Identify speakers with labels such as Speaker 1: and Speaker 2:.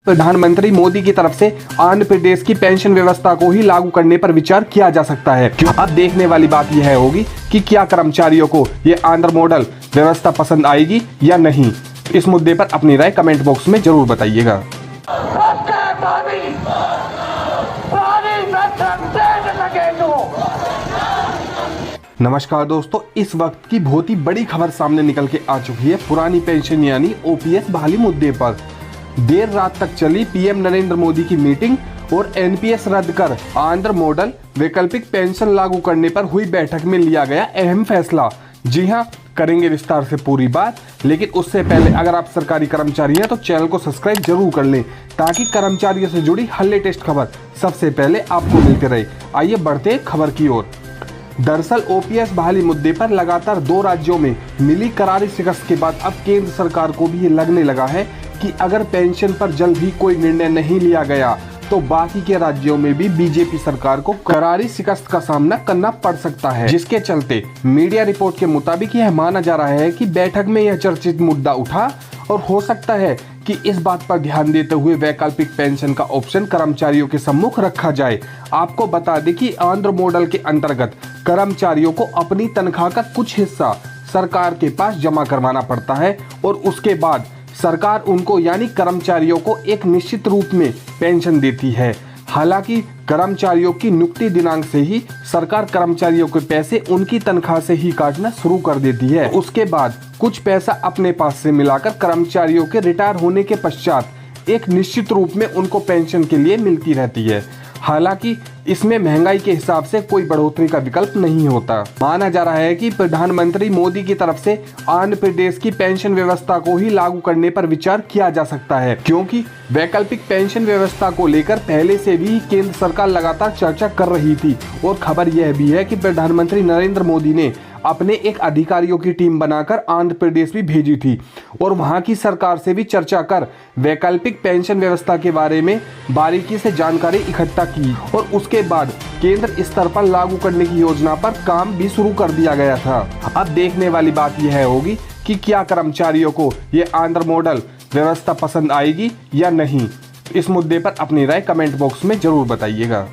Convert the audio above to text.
Speaker 1: प्रधानमंत्री मोदी की तरफ से आंध्र प्रदेश की पेंशन व्यवस्था को ही लागू करने पर विचार किया जा सकता है। क्यों? अब देखने वाली बात यह होगी कि क्या कर्मचारियों को ये आंध्र मॉडल व्यवस्था पसंद आएगी या नहीं। इस मुद्दे पर अपनी राय कमेंट बॉक्स में जरूर बताइएगा। नमस्कार दोस्तों, इस वक्त की बहुत ही बड़ी खबर सामने निकल के आ चुकी है पुरानी पेंशन यानी ओपीएस बहाली मुद्दे पर। देर रात तक चली पीएम नरेंद्र मोदी की मीटिंग और एनपीएस रद्द कर आंध्र मॉडल वैकल्पिक पेंशन लागू करने पर हुई बैठक में लिया गया अहम फैसला। जी हां, करेंगे विस्तार से पूरी बात, लेकिन उससे पहले अगर आप सरकारी कर्मचारी हैं तो चैनल को सब्सक्राइब जरूर कर लें ताकि कर्मचारियों से जुड़ी हर लेटेस्ट खबर सबसे पहले आपको मिलती रहे। आइए बढ़ते हैं खबर की ओर। दरअसल ओपीएस बहाली मुद्दे पर लगातार 2 राज्यों में मिली करारी शिकस्त के बाद अब केंद्र सरकार को भी ये लगने लगा है कि अगर पेंशन पर जल्द ही कोई निर्णय नहीं लिया गया तो बाकी के राज्यों में भी बीजेपी सरकार को करारी शिकस्त का सामना करना पड़ सकता है। जिसके चलते मीडिया रिपोर्ट के मुताबिक यह माना जा रहा है कि बैठक में यह चर्चित मुद्दा उठा और हो सकता है कि इस बात पर ध्यान देते हुए वैकल्पिक पेंशन का ऑप्शन कर्मचारियों के सम्मुख रखा जाए। आपको बता दें कि आंध्र मॉडल के अंतर्गत कर्मचारियों को अपनी तनख्वाह का कुछ हिस्सा सरकार के पास जमा करवाना पड़ता है और उसके बाद सरकार उनको यानी कर्मचारियों को एक निश्चित रूप में पेंशन देती है। हालांकि कर्मचारियों की नियुक्ति दिनांक से ही सरकार कर्मचारियों के पैसे उनकी तनख्वाह से ही काटना शुरू कर देती है। उसके बाद कुछ पैसा अपने पास से मिलाकर कर्मचारियों के रिटायर होने के पश्चात एक निश्चित रूप में उनको पेंशन के लिए मिलती रहती है। हालांकि इसमें महंगाई के हिसाब से कोई बढ़ोतरी का विकल्प नहीं होता। माना जा रहा है कि प्रधानमंत्री मोदी की तरफ से आंध्र प्रदेश की पेंशन व्यवस्था को ही लागू करने पर विचार किया जा सकता है, क्योंकि वैकल्पिक पेंशन व्यवस्था को लेकर पहले से भी केंद्र सरकार लगातार चर्चा कर रही थी। और खबर यह भी है कि प्रधानमंत्री नरेंद्र मोदी ने अपने एक अधिकारियों की टीम बनाकर आंध्र प्रदेश भी भेजी थी और वहां की सरकार से भी चर्चा कर वैकल्पिक पेंशन व्यवस्था के बारे में बारीकी से जानकारी इकट्ठा की और उसके बाद केंद्र स्तर पर लागू करने की योजना पर काम भी शुरू कर दिया गया था। अब देखने वाली बात यह होगी कि क्या कर्मचारियों को ये आंध्र मॉडल व्यवस्था पसंद आएगी या नहीं। इस मुद्दे पर अपनी राय कमेंट बॉक्स में जरूर बताइएगा।